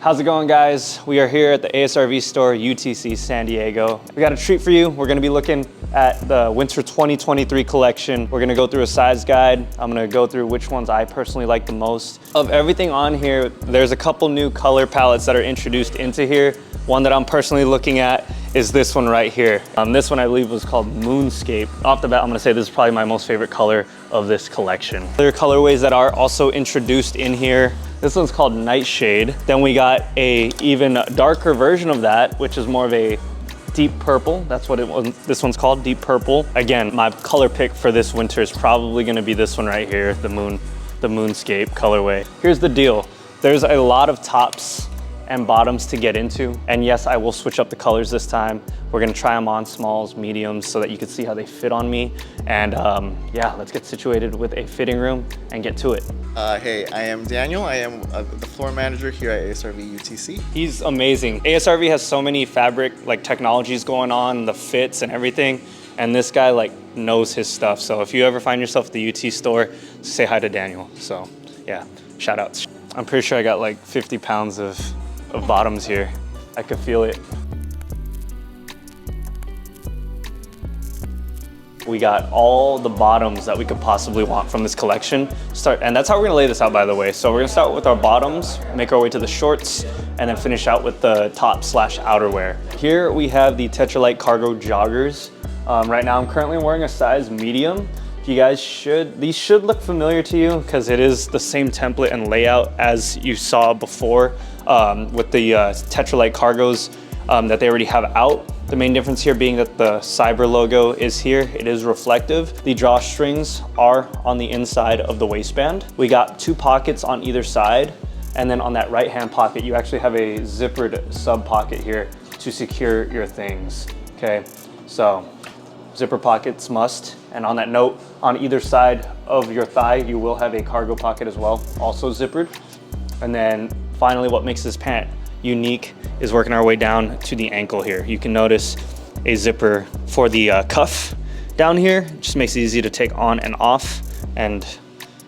How's it going, guys? We are here at the ASRV store, UTC San Diego. We got a treat for you. We're gonna be looking at the winter 2023 collection. We're gonna go through a size guide. I'm gonna go through which ones I personally like the most. Of everything on here, there's a couple new color palettes that are introduced into here. One that I'm personally looking at is this one right here. This one I believe was called Moonscape. Off the bat, I'm gonna say this is probably my most favorite color of this collection. Other colorways that are also introduced in here. This one's called Nightshade. Then we got a even darker version of that, which is more of a deep purple. That's what this one's called, deep purple. Again, my color pick for this winter is probably gonna be this one right here, the Moonscape colorway. Here's the deal. There's a lot of tops and bottoms to get into. And yes, I will switch up the colors this time. We're gonna try them on smalls, mediums, so that you can see how they fit on me. And yeah, let's get situated with a fitting room and get to it. Hey, I am Daniel. I am the floor manager here at ASRV UTC. He's amazing. ASRV has so many fabric technologies going on, the fits and everything. And this guy knows his stuff. So if you ever find yourself at the UT store, say hi to Daniel. So yeah, shout outs. I'm pretty sure I got 50 pounds of bottoms here. I could feel it. We got all the bottoms that we could possibly want from this collection. And that's how we're gonna lay this out, by the way. So we're gonna start with our bottoms, make our way to the shorts, and then finish out with the top/outerwear. Here we have the Tetralite Cargo Joggers. Right now I'm currently wearing a size medium. You guys these should look familiar to you because it is the same template and layout as you saw before with the Tetralite Cargos that they already have out. The main difference here being that the Cyber logo is here. It is reflective. The drawstrings are on the inside of the waistband. We got 2 pockets on either side. And then on that right-hand pocket, you actually have a zippered sub pocket here to secure your things, okay? So zipper pockets must. And on that note, on either side of your thigh, you will have a cargo pocket as well, also zippered. And then finally, what makes this pant unique is working our way down to the ankle here. You can notice a zipper for the cuff down here. Just makes it easy to take on and off. And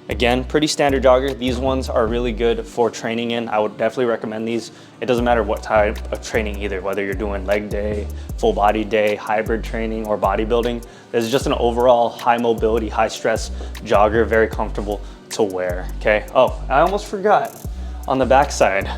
again, pretty standard jogger. These ones are really good for training in. I would definitely recommend these. It doesn't matter what type of training either, whether you're doing leg day, full body day, hybrid training, or bodybuilding. This is just an overall high mobility, high stress jogger, very comfortable to wear, okay? Oh, I almost forgot. On the back side,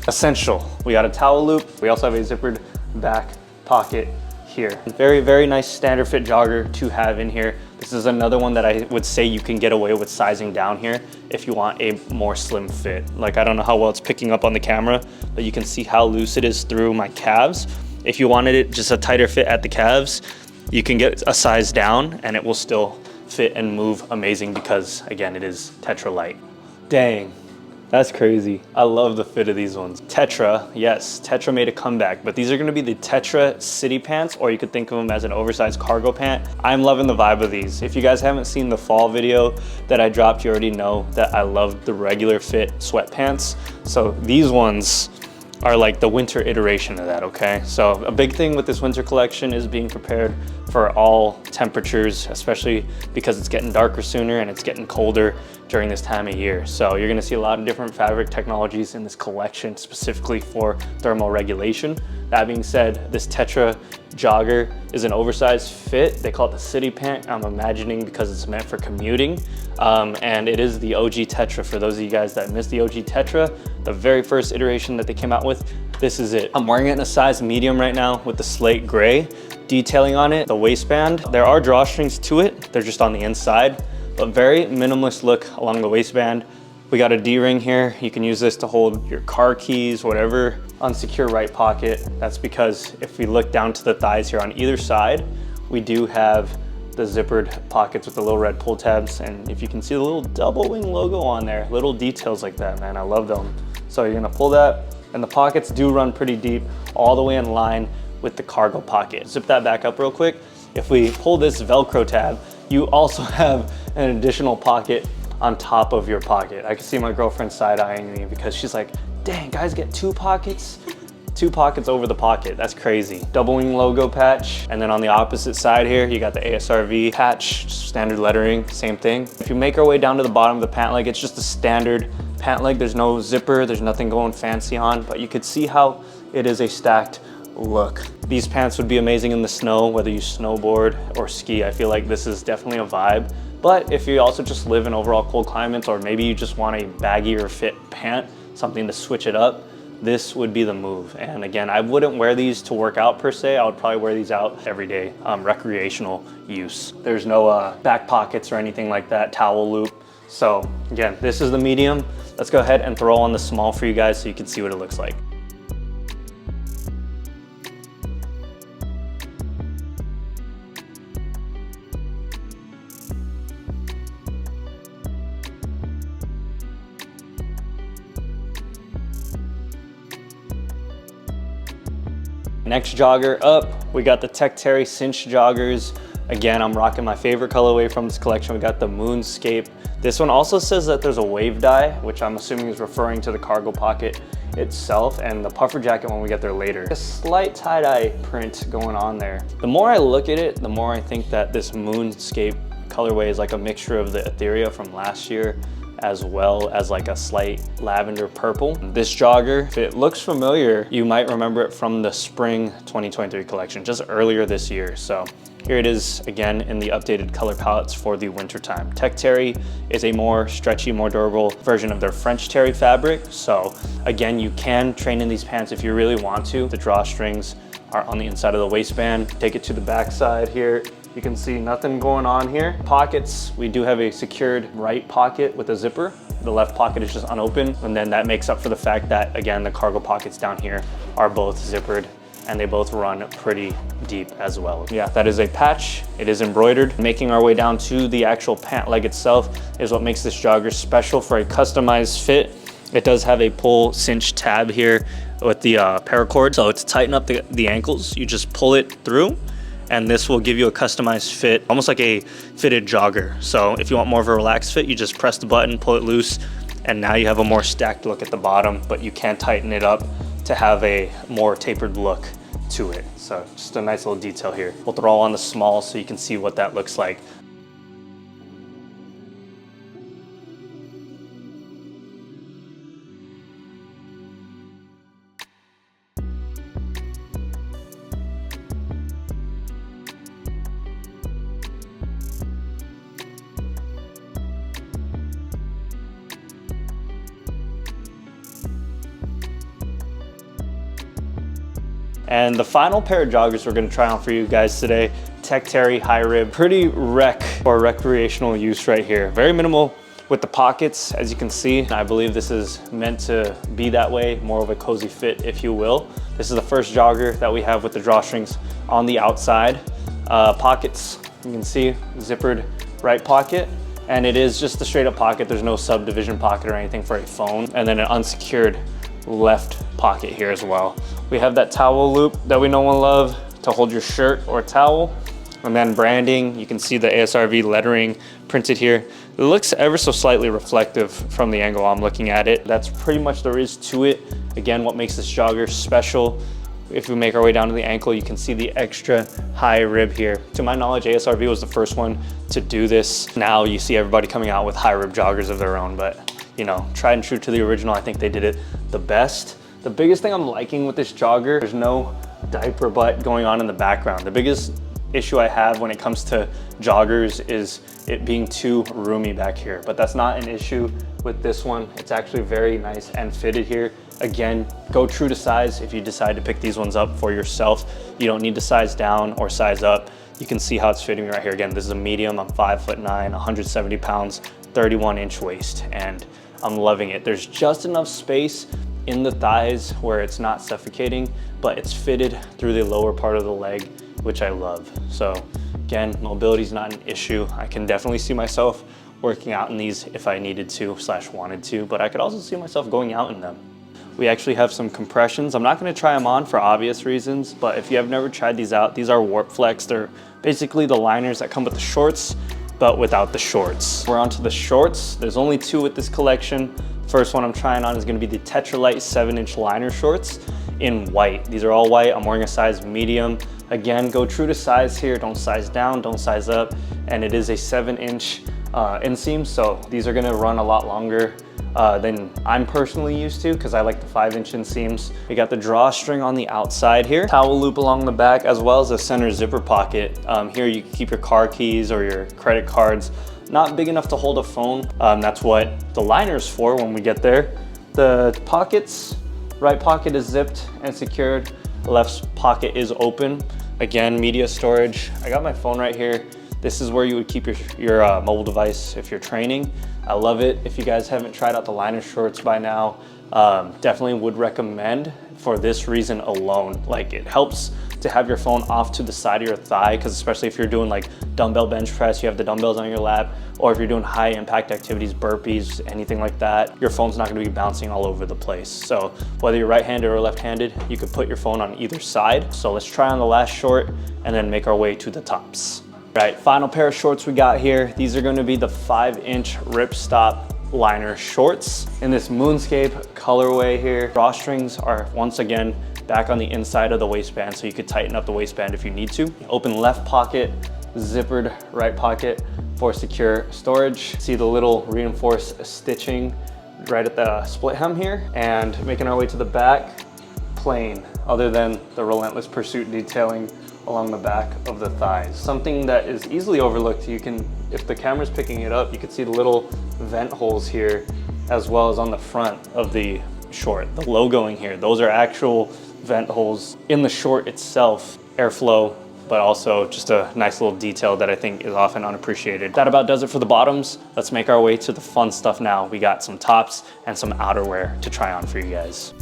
essential. We got a towel loop. We also have a zippered back pocket here. Very, very nice standard fit jogger to have in here. This is another one that I would say you can get away with sizing down here if you want a more slim fit. I don't know how well it's picking up on the camera, but you can see how loose it is through my calves. If you wanted it just a tighter fit at the calves, you can get a size down and it will still fit and move amazing because, again, it is Tetralite. Dang. That's crazy. I love the fit of these ones. Tetra, yes, Tetra made a comeback, but these are gonna be the Tetra City Pants, or you could think of them as an oversized cargo pant. I'm loving the vibe of these. If you guys haven't seen the fall video that I dropped, you already know that I love the regular fit sweatpants. So these ones are the winter iteration of that, okay? So a big thing with this winter collection is being prepared for all temperatures, especially because it's getting darker sooner and it's getting colder during this time of year. So you're gonna see a lot of different fabric technologies in this collection specifically for thermal regulation. That being said, this Tetra jogger is an oversized fit. They call it the city pant. I'm imagining because it's meant for commuting. And it is the OG Tetra. For those of you guys that missed the OG Tetra, the very first iteration that they came out with, this is it. I'm wearing it in a size medium right now with the slate gray detailing on it. The waistband, there are drawstrings to it. They're just on the inside, but very minimalist look along the waistband. We got a D-ring here. You can use this to hold your car keys, whatever. Unsecure right pocket. That's because if we look down to the thighs here on either side, we do have the zippered pockets with the little red pull tabs. And if you can see the little double wing logo on there, little details like that, man, I love them. So you're gonna pull that, and the pockets do run pretty deep, all the way in line with the cargo pocket. Zip that back up real quick. If we pull this Velcro tab, you also have an additional pocket on top of your pocket. I can see my girlfriend side-eyeing me because she's like, dang, guys get 2 pockets? 2 pockets over the pocket, that's crazy. Double wing logo patch, and then on the opposite side here, you got the ASRV patch, standard lettering, same thing. If you make our way down to the bottom of the pant leg, it's just a standard pant leg. There's no zipper, there's nothing going fancy on, but you could see how it is a stacked look. These pants would be amazing in the snow, whether you snowboard or ski. I feel like this is definitely a vibe. But if you also just live in overall cold climates, or maybe you just want a baggier fit pant, something to switch it up, this would be the move. And again, I wouldn't wear these to work out per se. I would probably wear these out every day, recreational use. There's no back pockets or anything like that, towel loop. So again, this is the medium. Let's go ahead and throw on the small for you guys so you can see what it looks like. Next jogger up, we got the Tech Terry cinch joggers. Again, I'm rocking my favorite colorway from this collection. We got the Moonscape. This one also says that there's a wave dye, which I'm assuming is referring to the cargo pocket itself, and the puffer jacket one we get there later. A slight tie-dye print going on there. The more I look at it, the more I think that this Moonscape colorway is like a mixture of the Etheria from last year, as well as like a slight lavender purple. This jogger, if it looks familiar, you might remember it from the spring 2023 collection, just earlier this year. So here it is again in the updated color palettes for the winter time. Tech Terry is a more stretchy, more durable version of their French Terry fabric. So again, you can train in these pants if you really want to. The drawstrings are on the inside of the waistband. Take it to the back side here. You can see nothing going on here. Pockets, we do have a secured right pocket with a zipper. The left pocket is just unopened, and then that makes up for the fact that, again, the cargo pockets down here are both zippered, and they both run pretty deep as well. Yeah, that is a patch. It is embroidered. Making our way down to the actual pant leg itself is what makes this jogger special for a customized fit. It does have a pull cinch tab here with the paracord. So to tighten up the ankles, you just pull it through, and this will give you a customized fit, almost like a fitted jogger. So if you want more of a relaxed fit, you just press the button, pull it loose, and now you have a more stacked look at the bottom, but you can tighten it up to have a more tapered look to it. So just a nice little detail here. We'll throw on the small so you can see what that looks like. And the final pair of joggers we're gonna try on for you guys today, Tech Terry high rib, pretty rec for recreational use right here. Very minimal with the pockets, as you can see. I believe this is meant to be that way, more of a cozy fit, if you will. This is the first jogger that we have with the drawstrings on the outside. Pockets, you can see, zippered right pocket. And it is just a straight up pocket. There's no subdivision pocket or anything for a phone. And then an unsecured left pocket here as well. We have that towel loop that we know and love to hold your shirt or towel. And then branding, you can see the ASRV lettering printed here. It looks ever so slightly reflective from the angle I'm looking at it. That's pretty much there is to it. Again, what makes this jogger special. If we make our way down to the ankle, you can see the extra high rib here. To my knowledge, ASRV was the first one to do this. Now you see everybody coming out with high rib joggers of their own, but you know, tried and true to the original, I think they did it the best. The biggest thing I'm liking with this jogger, there's no diaper butt going on in the background. The biggest issue I have when it comes to joggers is it being too roomy back here, but that's not an issue with this one. It's actually very nice and fitted here. Again, go true to size if you decide to pick these ones up for yourself. You don't need to size down or size up. You can see how it's fitting me right here. Again, this is a medium. I'm 5'9", 170 pounds, 31-inch waist, and I'm loving it. There's just enough space in the thighs where it's not suffocating, but it's fitted through the lower part of the leg, which I love. So again, mobility is not an issue. I can definitely see myself working out in these if I needed to / wanted to, but I could also see myself going out in them. We actually have some compressions. I'm not gonna try them on for obvious reasons, but if you have never tried these out, these are Warp Flex. They're basically the liners that come with the shorts, but without the shorts. We're onto the shorts. There's only two with this collection. First one I'm trying on is gonna be the Tetralite 7-inch liner shorts in white. These are all white. I'm wearing a size medium. Again, go true to size here. Don't size down, don't size up. And it is a 7-inch inseams, so these are gonna run a lot longer than I'm personally used to, because I like the 5-inch inseams. We got the drawstring on the outside here, towel loop along the back, as well as a center zipper pocket. Here you can keep your car keys or your credit cards. Not big enough to hold a phone. That's what the liner's for when we get there. The pockets, right pocket is zipped and secured. Left pocket is open. Again, media storage. I got my phone right here. This is where you would keep your mobile device if you're training. I love it. If you guys haven't tried out the liner shorts by now, definitely would recommend for this reason alone. Like, it helps to have your phone off to the side of your thigh, because especially if you're doing like dumbbell bench press, you have the dumbbells on your lap, or if you're doing high impact activities, burpees, anything like that, your phone's not gonna be bouncing all over the place. So whether you're right-handed or left-handed, you could put your phone on either side. So let's try on the last short and then make our way to the tops. Right, final pair of shorts we got here. These are gonna be the 5-inch Ripstop liner shorts in this moonscape colorway here. Drawstrings are once again back on the inside of the waistband, so you could tighten up the waistband if you need to. Open left pocket, zippered right pocket for secure storage. See the little reinforced stitching right at the split hem here. And making our way to the back, plain, other than the relentless pursuit detailing along the back of the thighs. Something that is easily overlooked, you can, if the camera's picking it up, you can see the little vent holes here, as well as on the front of the short. The logoing here, those are actual vent holes in the short itself. Airflow, but also just a nice little detail that I think is often unappreciated. That about does it for the bottoms. Let's make our way to the fun stuff now. We got some tops and some outerwear to try on for you guys.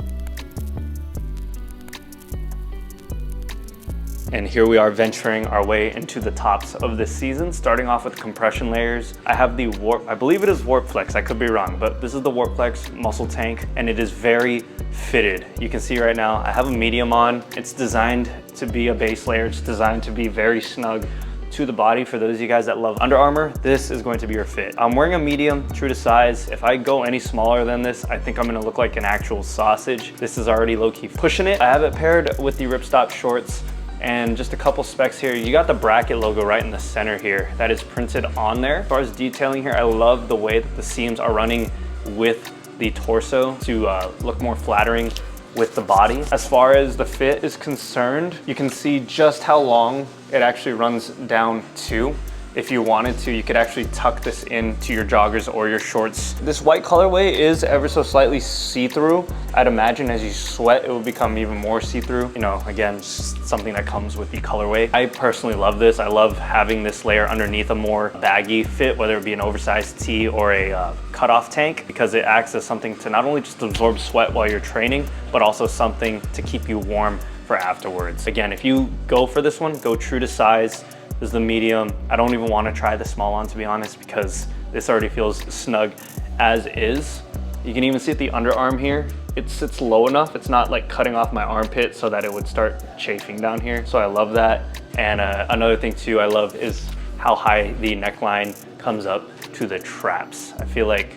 And here we are venturing our way into the tops of this season, starting off with compression layers. I have the Warp, I believe it is Warp Flex, I could be wrong, but this is the Warp Flex muscle tank, and it is very fitted. You can see right now, I have a medium on. It's designed to be a base layer. It's designed to be very snug to the body. For those of you guys that love Under Armour, this is going to be your fit. I'm wearing a medium, true to size. If I go any smaller than this, I think I'm gonna look like an actual sausage. This is already low-key pushing it. I have it paired with the Ripstop shorts. And just a couple specs here. You got the bracket logo right in the center here that is printed on there. As far as detailing here, I love the way that the seams are running with the torso to look more flattering with the body. As far as the fit is concerned, you can see just how long it actually runs down to. If you wanted to, you could actually tuck this into your joggers or your shorts. This white colorway is ever so slightly see-through. I'd imagine as you sweat, it will become even more see-through. You know, again, just something that comes with the colorway. I personally love this. I love having this layer underneath a more baggy fit, whether it be an oversized tee or a cutoff tank, because it acts as something to not only just absorb sweat while you're training, but also something to keep you warm for afterwards. Again, if you go for this one, go true to size. This is the medium. I don't even want to try the small on, to be honest, because this already feels snug as is. You can even see at the underarm here, it sits low enough. It's not like cutting off my armpit so that it would start chafing down here. So I love that. And another thing too I love is how high the neckline comes up to the traps. I feel like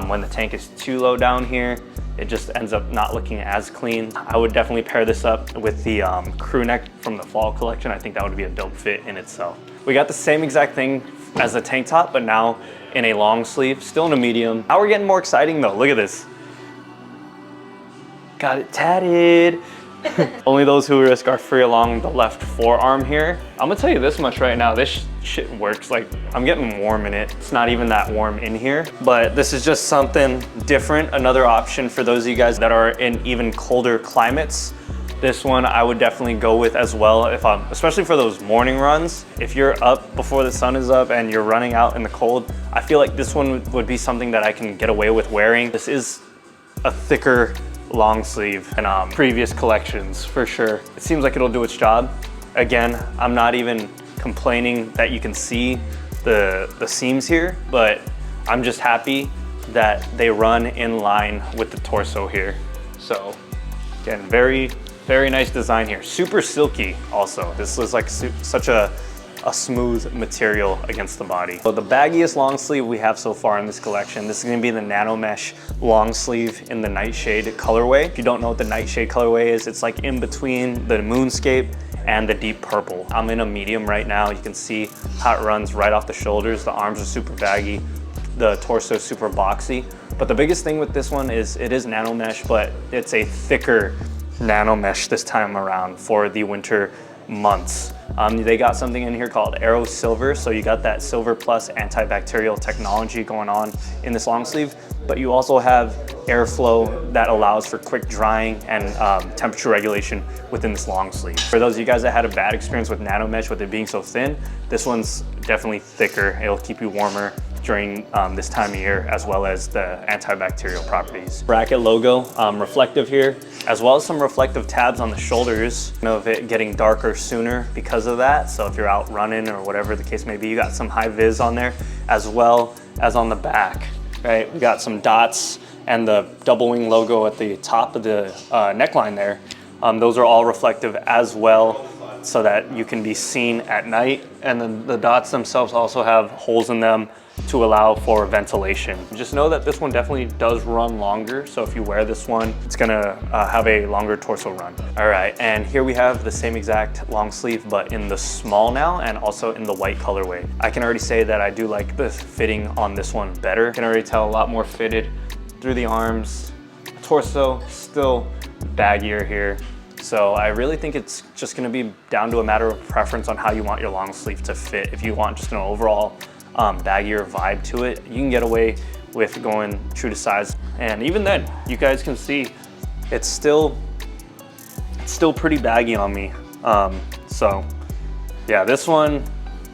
when the tank is too low down here, it just ends up not looking as clean. I would definitely pair this up with the crew neck from the fall collection. I think that would be a dope fit in itself. We got the same exact thing as the tank top, but now in a long sleeve, still in a medium. Now we're getting more exciting though. Look at this. Got it tatted. Only those who risk are free along the left forearm here. I'm gonna tell you this much right now, this shit works. Like, I'm getting warm in it. It's not even that warm in here, but this is just something different. Another option for those of you guys that are in even colder climates. This one I would definitely go with as well, if especially for those morning runs. If you're up before the sun is up and you're running out in the cold, I feel like this one would be something that I can get away with wearing. This is a thicker long sleeve than previous collections for sure. It seems like it'll do its job. Again, I'm not even complaining that you can see the seams here, but I'm just happy that they run in line with the torso here. So again, very nice design here. Super silky also. This is like such a smooth material against the body. So the baggiest long sleeve we have so far in this collection, this is gonna be the Nano Mesh long sleeve in the Nightshade colorway. If you don't know what the Nightshade colorway is, it's like in between the Moonscape and the deep purple. I'm in a medium right now. You can see how it runs right off the shoulders. The arms are super baggy. The torso is super boxy. But the biggest thing with this one is it is nano mesh, but it's a thicker nano mesh this time around for the winter months. They got something in here called Aero Silver. So you got that silver plus antibacterial technology going on in this long sleeve, but you also have airflow that allows for quick drying and temperature regulation within this long sleeve. For those of you guys that had a bad experience with nano mesh with it being so thin, this one's definitely thicker. It'll keep you warmer during this time of year, as well as the antibacterial properties. Bracket logo, reflective here, as well as some reflective tabs on the shoulders. You know, of it getting darker sooner because of that. So if you're out running or whatever the case may be, you got some high vis on there, as well as on the back, right? We got some dots and the double wing logo at the top of the neckline there. Those are all reflective as well, so that you can be seen at night. And then the dots themselves also have holes in them to allow for ventilation. Just know that this one definitely does run longer. So if you wear this one, it's gonna have a longer torso run. All right, and here we have the same exact long sleeve, but in the small now and also in the white colorway. I can already say that I do like the fitting on this one better. I can already tell a lot more fitted through the arms. Torso, still baggier here. So I really think it's just gonna be down to a matter of preference on how you want your long sleeve to fit. If you want just an overall baggier vibe to it, you can get away with going true to size. And even then, you guys can see it's still pretty baggy on me. So yeah, this one,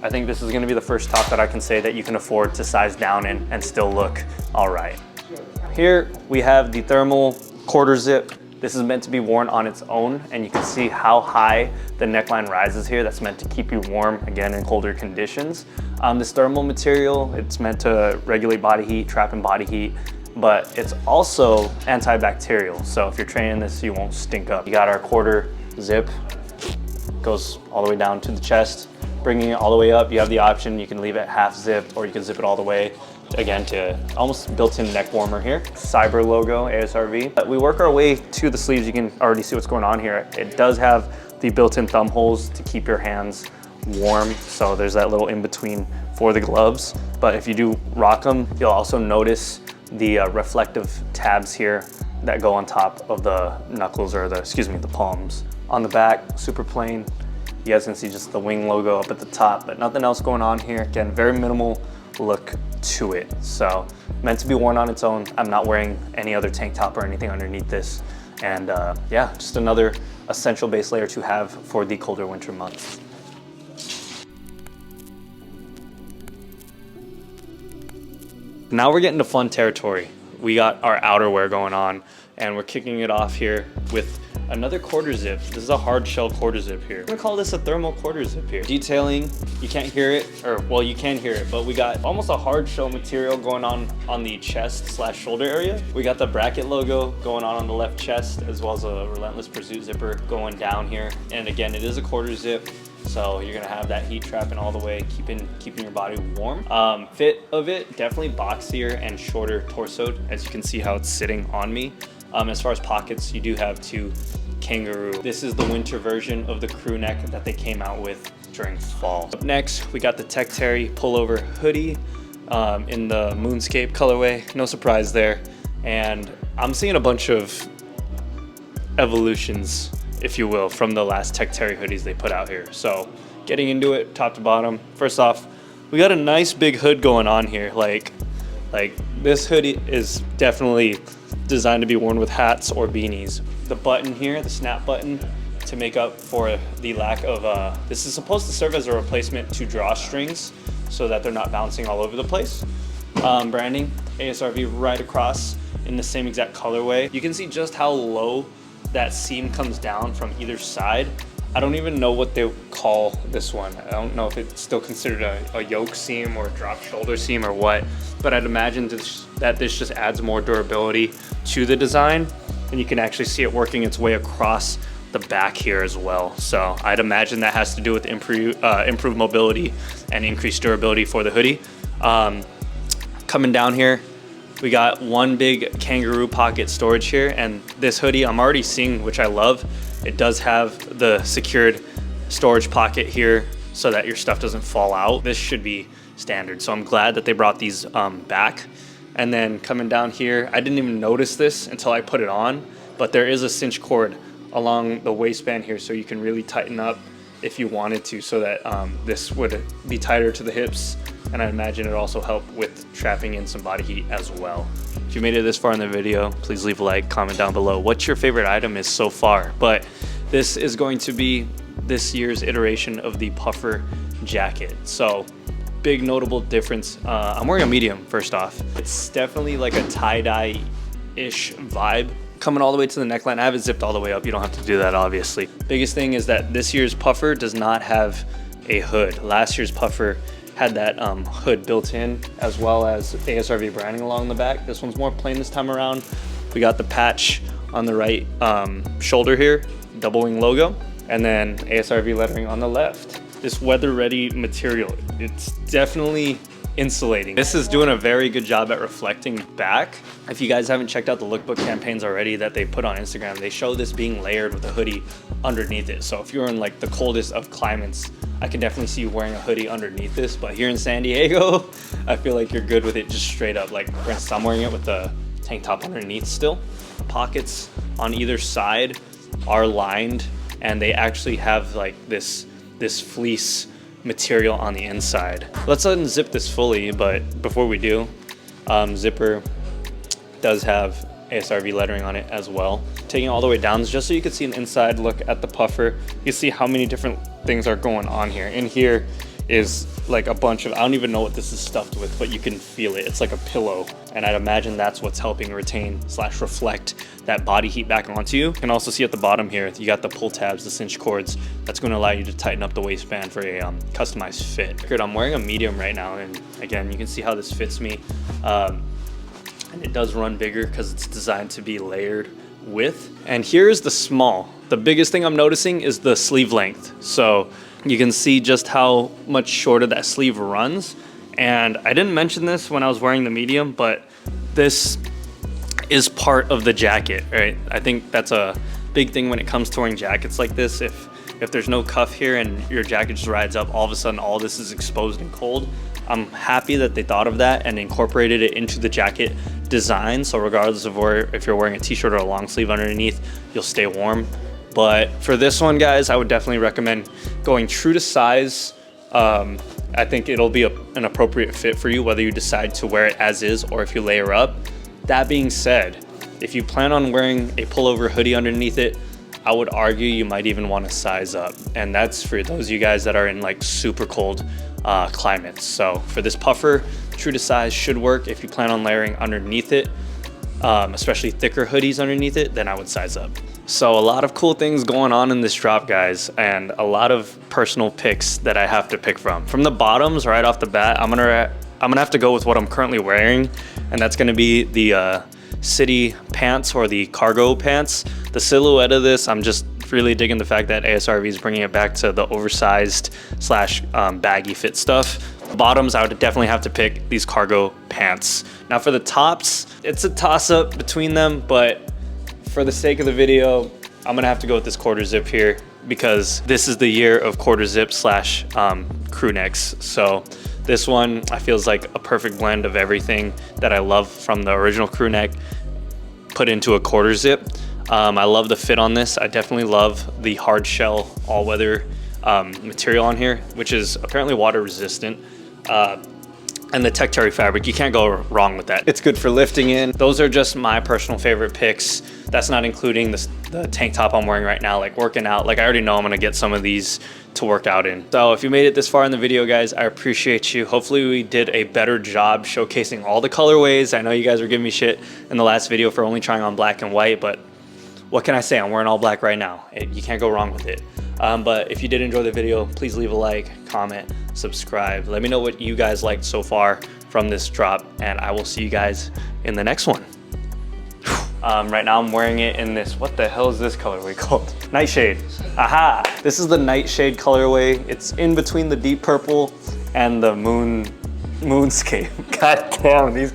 I think this is gonna be the first top that I can say that you can afford to size down in and still look all right. Here we have the thermal quarter zip. This is meant to be worn on its own, and you can see how high the neckline rises here. That's meant to keep you warm, again, in colder conditions. This thermal material, it's meant to regulate body heat, trap in body heat, but it's also antibacterial. So if you're training this, you won't stink up. You got our quarter zip, goes all the way down to the chest. Bringing it all the way up, you have the option, you can leave it half zipped, or you can zip it all the way, again, to almost built-in neck warmer here. Cyber logo, ASRV. But we work our way to the sleeves. You can already see what's going on here. It does have the built-in thumb holes to keep your hands warm. So there's that little in-between for the gloves. But if you do rock them, you'll also notice the reflective tabs here that go on top of the knuckles, or the palms. On the back, super plain. You guys can see just the wing logo up at the top, but nothing else going on here. Again, very minimal look to it. So meant to be worn on its own. I'm not wearing any other tank top or anything underneath this. And yeah, just another essential base layer to have for the colder winter months. Now we're getting to fun territory. We got our outerwear going on, and we're kicking it off here with another quarter zip. This is a hard shell quarter zip here. I'm gonna call this a thermal quarter zip here. Detailing, you can't hear it, or well, you can hear it, but we got almost a hard shell material going on the chest slash shoulder area. We got the bracket logo going on the left chest, as well as a Relentless Pursuit zipper going down here. And again, it is a quarter zip, so you're gonna have that heat trapping all the way, keeping your body warm. Fit of it, definitely boxier and shorter torsoed, as you can see how it's sitting on me. As far as pockets, you do have two kangaroo. This is the winter version of the crew neck that they came out with during fall. Up next, we got the Tech Terry pullover hoodie in the Moonscape colorway. No surprise there. And I'm seeing a bunch of evolutions, if you will, from the last Tech Terry hoodies they put out here. So getting into it, top to bottom. First off, we got a nice big hood going on here. Like this hoodie is definitely designed to be worn with hats or beanies. The button here, the snap button, to make up for the lack of, this is supposed to serve as a replacement to drawstrings so that they're not bouncing all over the place. Branding, ASRV right across in the same exact colorway. You can see just how low that seam comes down from either side. I don't even know what they call this one. I don't know if it's still considered a yoke seam or a drop shoulder seam or what, but I'd imagine that this just adds more durability to the design, and you can actually see it working its way across the back here as well. So I'd imagine that has to do with improved mobility and increased durability for the hoodie. Coming down here, we got one big kangaroo pocket storage here, and this hoodie I'm already seeing, which I love. It does have the secured storage pocket here so that your stuff doesn't fall out. This should be standard. So I'm glad that they brought these back. And then coming down here, I didn't even notice this until I put it on, but there is a cinch cord along the waistband here, so you can really tighten up if you wanted to, so that this would be tighter to the hips. And I imagine it also help with trapping in some body heat as well. If you made it this far in the video, please leave a like, comment down below what your favorite item is so far. But this is going to be this year's iteration of the puffer jacket. So big notable difference. I'm wearing a medium first off. It's definitely like a tie-dye-ish vibe. Coming all the way to the neckline, I have it zipped all the way up. You don't have to do that, obviously. Biggest thing is that this year's puffer does not have a hood. Last year's puffer had that hood built in, as well as ASRV branding along the back. This one's more plain this time around. We got the patch on the right shoulder here, double wing logo, and then ASRV lettering on the left. This weather-ready material, it's definitely insulating. This is doing a very good job at reflecting back. If you guys haven't checked out the lookbook campaigns already that they put on Instagram, they show this being layered with a hoodie underneath it. So if you're in like the coldest of climates, I can definitely see you wearing a hoodie underneath this. But here in San Diego, I feel like you're good with it just straight up. Like for instance, I'm wearing it with the tank top underneath still. Pockets on either side are lined, and they actually have like this fleece material on the inside. Let's unzip this fully, but before we do, zipper does have ASRV lettering on it as well. Taking it all the way down just so you can see an inside look at the puffer. You see how many different things are going on here. In here is like a bunch of, I don't even know what this is stuffed with, but you can feel it. It's like a pillow, and I'd imagine that's what's helping retain / reflect that body heat back onto you. You can also see at the bottom here, you got the pull tabs, the cinch cords. That's going to allow you to tighten up the waistband for a customized fit. I'm wearing a medium right now, and again, you can see how this fits me. And it does run bigger because it's designed to be layered with. And here's the small. The biggest thing I'm noticing is the sleeve length. So you can see just how much shorter that sleeve runs. And I didn't mention this when I was wearing the medium, but this is part of the jacket, right? I think that's a big thing when it comes to wearing jackets like this. If there's no cuff here and your jacket just rides up, all of a sudden all this is exposed and cold. I'm happy that they thought of that and incorporated it into the jacket design. So regardless of if you're wearing a t-shirt or a long sleeve underneath, you'll stay warm. But for this one, guys, I would definitely recommend going true to size. I think it'll be an appropriate fit for you, whether you decide to wear it as is or if you layer up. That being said, if you plan on wearing a pullover hoodie underneath it, I would argue you might even want to size up. And that's for those of you guys that are in like super cold climates. So for this puffer, true to size should work. If you plan on layering underneath it, especially thicker hoodies underneath it, then I would size up. So a lot of cool things going on in this drop, guys, and a lot of personal picks that I have to pick from. From the bottoms right off the bat, I'm gonna have to go with what I'm currently wearing, and that's gonna be the city pants or the cargo pants. The silhouette of this, I'm just really digging the fact that ASRV is bringing it back to the oversized / baggy fit stuff. Bottoms, I would definitely have to pick these cargo pants. Now for the tops, it's a toss-up between them, but for the sake of the video, I'm gonna have to go with this quarter zip here because this is the year of quarter zip / crew necks. So this one, I feel is like a perfect blend of everything that I love from the original crew neck put into a quarter zip. I love the fit on this. I definitely love the hard shell all-weather material on here, which is apparently water resistant. And the tech terry fabric, you can't go wrong with that. It's good for lifting in. Those are just my personal favorite picks. That's not including the tank top I'm wearing right now, like working out. Like I already know I'm gonna get some of these to work out in. So if you made it this far in the video, guys, I appreciate you. Hopefully we did a better job showcasing all the colorways. I know you guys were giving me shit in the last video for only trying on black and white, but what can I say? I'm wearing all black right now. You can't go wrong with it. But if you did enjoy the video, please leave a like, comment, subscribe. Let me know what you guys liked so far from this drop, and I will see you guys in the next one. Right now I'm wearing it in this, what the hell is this colorway called? Nightshade. Aha! This is the Nightshade colorway. It's in between the deep purple and the moonscape. God damn, these